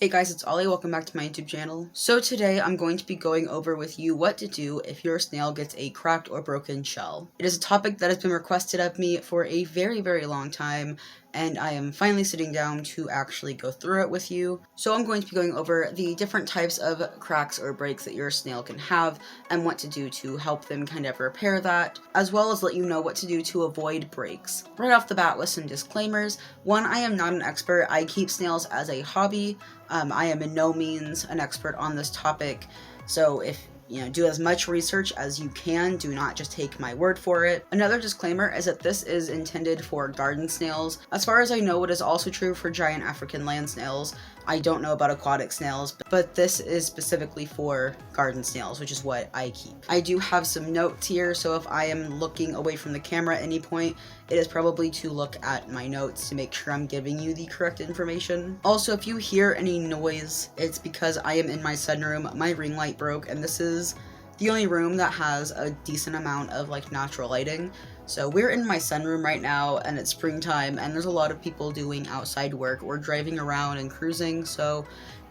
Hey guys, it's Ollie. Welcome back to my YouTube channel. So today I'm going to be going over with you what to do if your snail gets a cracked or broken shell. It is a topic that has been requested of me for a very long time, and I am finally sitting down to actually go through it with you. So I'm going to be going over the different types of cracks or breaks that your snail can have and what to do to help them kind of repair that, as well as let you know what to do to avoid breaks. Right off the bat with some disclaimers. One, I am not an expert. I keep snails as a hobby. I am in no means an expert on this topic, so if do as much research as you can. Do not just take my word for it. Another disclaimer is that this is intended for garden snails. As far as I know, it is also true for giant African land snails. I don't know about aquatic snails, but this is specifically for garden snails, which is what I keep. I do have some notes here, so if I am looking away from the camera at any point, it is probably to look at my notes to make sure I'm giving you the correct information. Also, if you hear any noise, it's because I am in my sunroom. My ring light broke, and this is the only room that has a decent amount of natural lighting. So we're in my sunroom right now, and it's springtime, and there's a lot of people doing outside work or driving around and cruising, so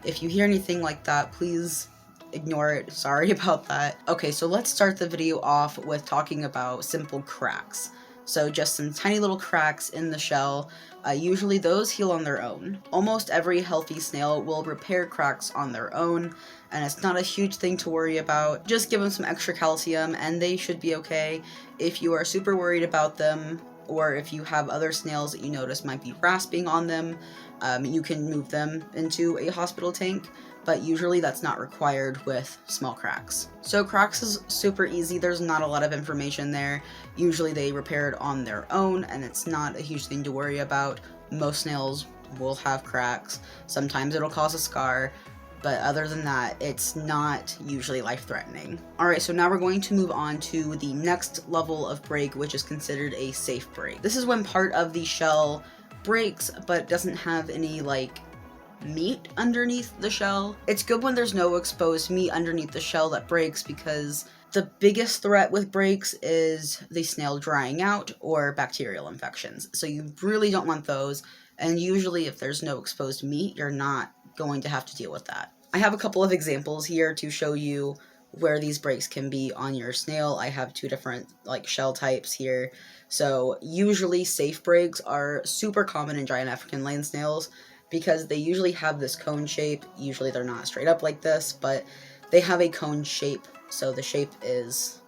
if you hear anything like that, please ignore it. Sorry about that. Okay, so let's start the video off with talking about simple cracks. So just some tiny little cracks in the shell. Usually those heal on their own. Almost every healthy snail will repair cracks on their own, and it's not a huge thing to worry about. Just give them some extra calcium and they should be okay. If you are super worried about them, or if you have other snails that you notice might be rasping on them, you can move them into a hospital tank, but usually that's not required with small cracks. So cracks is super easy. There's not a lot of information there. Usually they repair it on their own, and it's not a huge thing to worry about. Most snails will have cracks. Sometimes it'll cause a scar, but other than that, it's not usually life-threatening. Alright, so now we're going to move on to the next level of break, which is considered a safe break. This is when part of the shell breaks, but doesn't have any meat underneath the shell. It's good when there's no exposed meat underneath the shell that breaks, because the biggest threat with breaks is the snail drying out or bacterial infections. So you really don't want those, and usually if there's no exposed meat, you're not going to have to deal with that. I have a couple of examples here to show you where these breaks can be on your snail. I have two different shell types here. So usually safe breaks are super common in giant African land snails, because they usually have this cone shape. Usually they're not straight up like this, but they have a cone shape. So the shape is,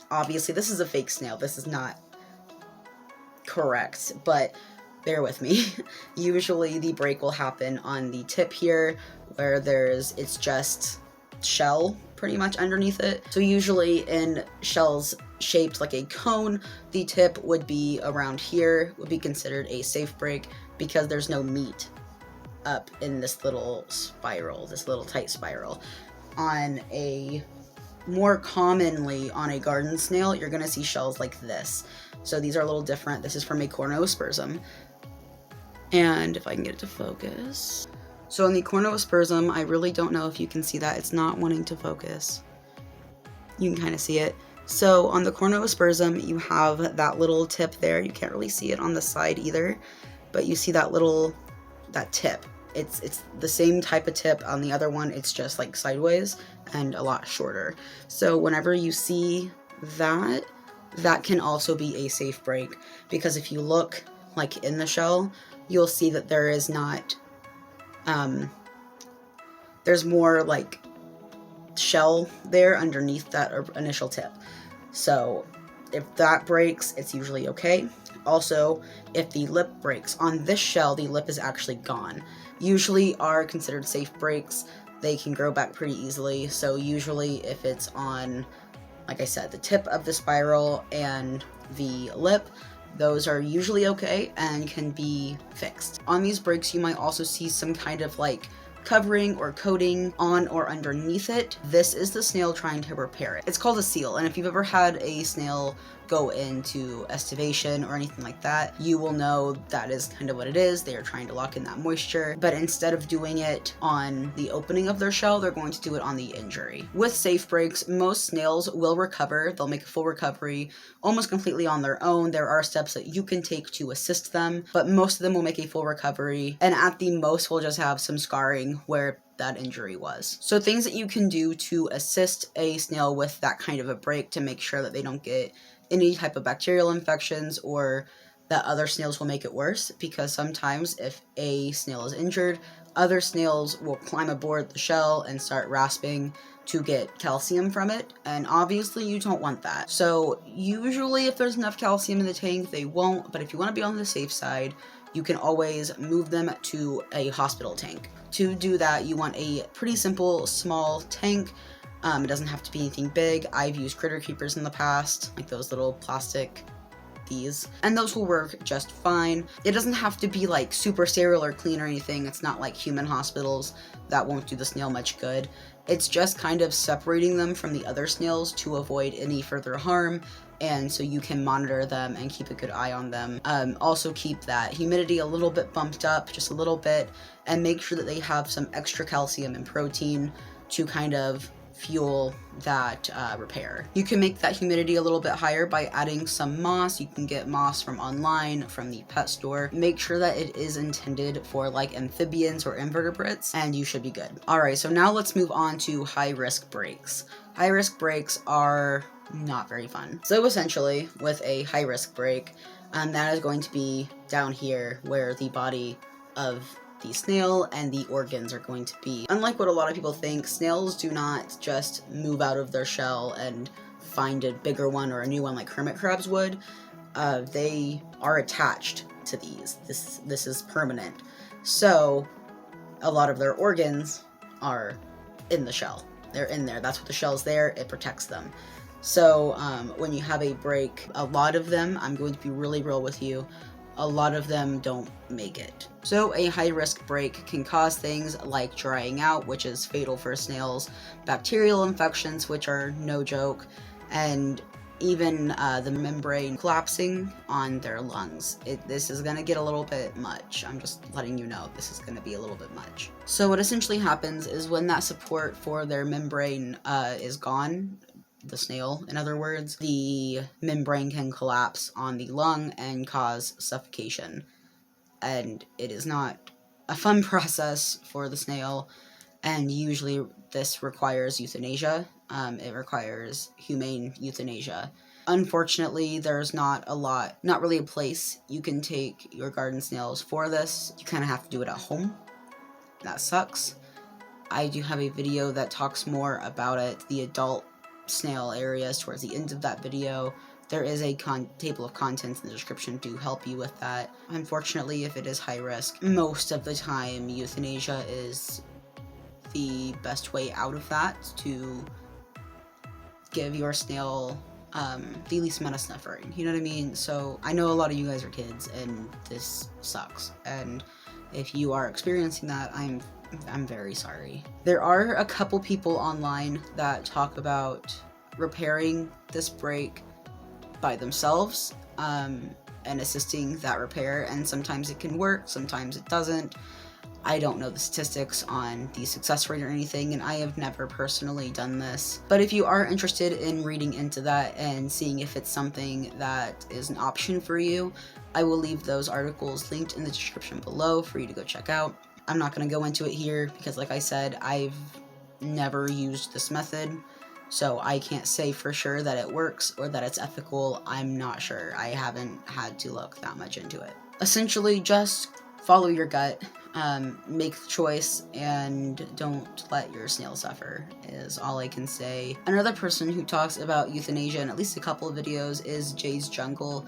obviously this is a fake snail. This is not correct, but bear with me. Usually the break will happen on the tip here, where it's just shell pretty much underneath it. So usually in shells shaped like a cone, the tip would be around here, would be considered a safe break, because there's no meat up in this little spiral, this little tight spiral. More commonly on a garden snail, you're gonna see shells like this. So these are a little different. This is from a cornoaspersum. And if I can get it to focus. So on the cornoaspersum, I really don't know if you can see that. It's not wanting to focus. You can kind of see it. So on the cornoaspersum, you have that little tip there. You can't really see it on the side either, but you see that tip. It's the same type of tip. On the other one, it's just sideways and a lot shorter. So whenever you see that can also be a safe break, because if you look in the shell, you'll see that there is not, there's more shell there underneath that initial tip. So if that breaks, it's usually okay. Also, if the lip breaks, on this shell, the lip is actually gone. Usually are considered safe breaks. They can grow back pretty easily. So usually if it's on, like I said, the tip of the spiral and the lip, those are usually okay and can be fixed. On these breaks, you might also see some kind of covering or coating on or underneath it. This is the snail trying to repair it. It's called a seal, and if you've ever had a snail go into estivation or anything like that, you will know that is kind of what it is. They are trying to lock in that moisture, but instead of doing it on the opening of their shell, they're going to do it on the injury. With safe breaks, most snails will recover. They'll make a full recovery almost completely on their own. There are steps that you can take to assist them, but most of them will make a full recovery, and at the most will just have some scarring where that injury was. So things that you can do to assist a snail with that kind of a break to make sure that they don't get any type of bacterial infections or that other snails will make it worse, because sometimes if a snail is injured, other snails will climb aboard the shell and start rasping to get calcium from it, and obviously you don't want that. So usually if there's enough calcium in the tank, they won't, but if you want to be on the safe side, you can always move them to a hospital tank. To do that, you want a pretty simple, small tank. It doesn't have to be anything big. I've used critter keepers in the past, like those little plastic these, and those will work just fine. It doesn't have to be like super sterile or clean or anything. It's not like human hospitals. That won't do the snail much good. It's just kind of separating them from the other snails to avoid any further harm, and so you can monitor them and keep a good eye on them. Also keep that humidity a little bit bumped up, just a little bit, and make sure that they have some extra calcium and protein to kind of fuel that repair. You can make that humidity a little bit higher by adding some moss. You can get moss from online, from the pet store. Make sure that it is intended for like amphibians or invertebrates, and you should be good. Alright, so now let's move on to high-risk breaks. High-risk breaks are not very fun. So essentially, with a high-risk break, that is going to be down here where the body of the snail and the organs are going to be. Unlike what a lot of people think, snails do not just move out of their shell and find a bigger one or a new one like hermit crabs would. They are attached to these. This is permanent. So a lot of their organs are in the shell. They're in there. That's what the shell's there. It protects them. So when you have a break, a lot of them, I'm going to be really real with you, a lot of them don't make it. So a high-risk break can cause things like drying out, which is fatal for snails, bacterial infections, which are no joke, and even the membrane collapsing on their lungs. This is going to get a little bit much. I'm just letting you know this is going to be a little bit much. So what essentially happens is when that support for their membrane is gone, the snail, in other words, the membrane can collapse on the lung and cause suffocation. And it is not a fun process for the snail, and usually this requires euthanasia. It requires humane euthanasia. Unfortunately, there's not really a place you can take your garden snails for this. You kind of have to do it at home. That sucks. I do have a video that talks more about it, the adult snail areas, towards the end of that video. There is a table of contents in the description to help you with that. Unfortunately, if it is high risk, most of the time euthanasia is the best way out of that, to give your snail the least amount of suffering. You know what I mean? So I know a lot of you guys are kids and this sucks, and if you are experiencing that, I'm very sorry. There are a couple people online that talk about repairing this break by themselves and assisting that repair, and sometimes it can work, sometimes it doesn't. I don't know the statistics on the success rate or anything, and I have never personally done this. But if you are interested in reading into that and seeing if it's something that is an option for you, I will leave those articles linked in the description below for you to go check out. I'm not going to go into it here because, like I said, I've never used this method, so I can't say for sure that it works or that it's ethical. I'm not sure. I haven't had to look that much into it. Essentially, just follow your gut, make the choice, and don't let your snail suffer, is all I can say. Another person who talks about euthanasia in at least a couple of videos is Jay's Jungle.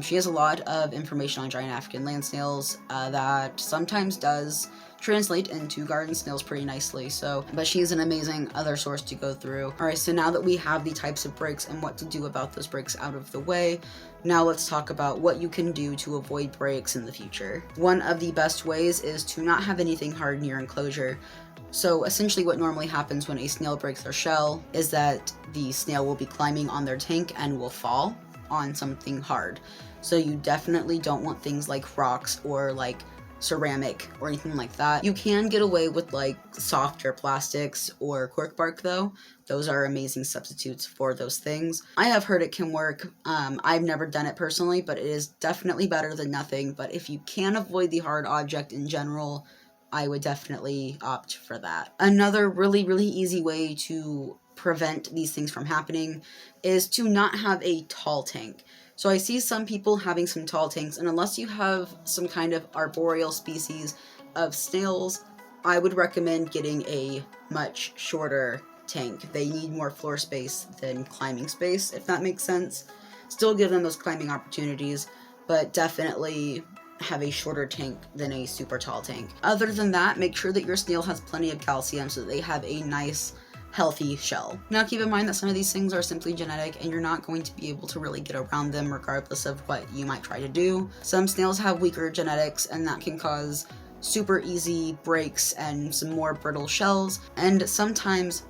She has a lot of information on giant African land snails that sometimes does translate into garden snails pretty nicely, but she's an amazing other source to go through. Alright, so now that we have the types of breaks and what to do about those breaks out of the way, now let's talk about what you can do to avoid breaks in the future. One of the best ways is to not have anything hard in your enclosure. So essentially what normally happens when a snail breaks their shell is that the snail will be climbing on their tank and will fall on something hard. So you definitely don't want things like rocks or like ceramic or anything like that. You can get away with like softer plastics or cork bark though. Those are amazing substitutes for those things. I have heard it can work. I've never done it personally, but it is definitely better than nothing. But if you can avoid the hard object in general, I would definitely opt for that. Another really, really easy way to prevent these things from happening is to not have a tall tank. So I see some people having some tall tanks, and unless you have some kind of arboreal species of snails, I would recommend getting a much shorter tank. They need more floor space than climbing space, if that makes sense. Still give them those climbing opportunities, but definitely have a shorter tank than a super tall tank. Other than that, make sure that your snail has plenty of calcium so that they have a nice healthy shell. Now keep in mind that some of these things are simply genetic and you're not going to be able to really get around them regardless of what you might try to do. Some snails have weaker genetics and that can cause super easy breaks and some more brittle shells, and sometimes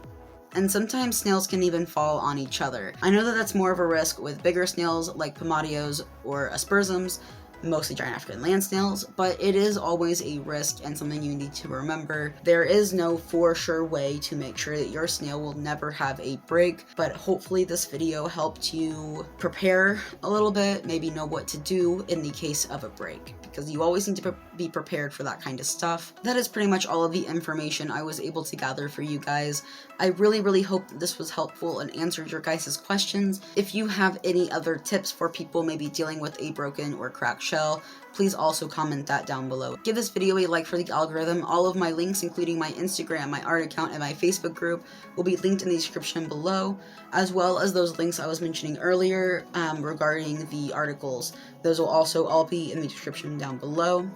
snails can even fall on each other. I know that that's more of a risk with bigger snails like pomadios or aspersums, mostly giant African land snails, but it is always a risk and something you need to remember. There is no for sure way to make sure that your snail will never have a break, but hopefully this video helped you prepare a little bit, maybe know what to do in the case of a break, because you always need to be prepared for that kind of stuff. That is pretty much all of the information I was able to gather for you guys. I really, really hope that this was helpful and answered your guys' questions. If you have any other tips for people maybe dealing with a broken or cracked shell, please also comment that down below. Give this video a like for the algorithm. All of my links, including my Instagram, my art account, and my Facebook group, will be linked in the description below, as well as those links I was mentioning earlier regarding the articles. Those will also all be in the description down below.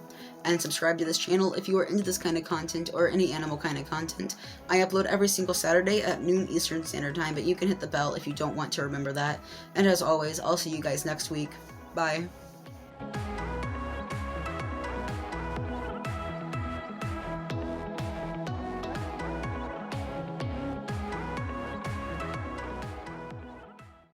And subscribe to this channel if you are into this kind of content or any animal kind of content. I upload every single Saturday at noon Eastern Standard Time, but you can hit the bell if you don't want to remember that. And as always, I'll see you guys next week. Bye.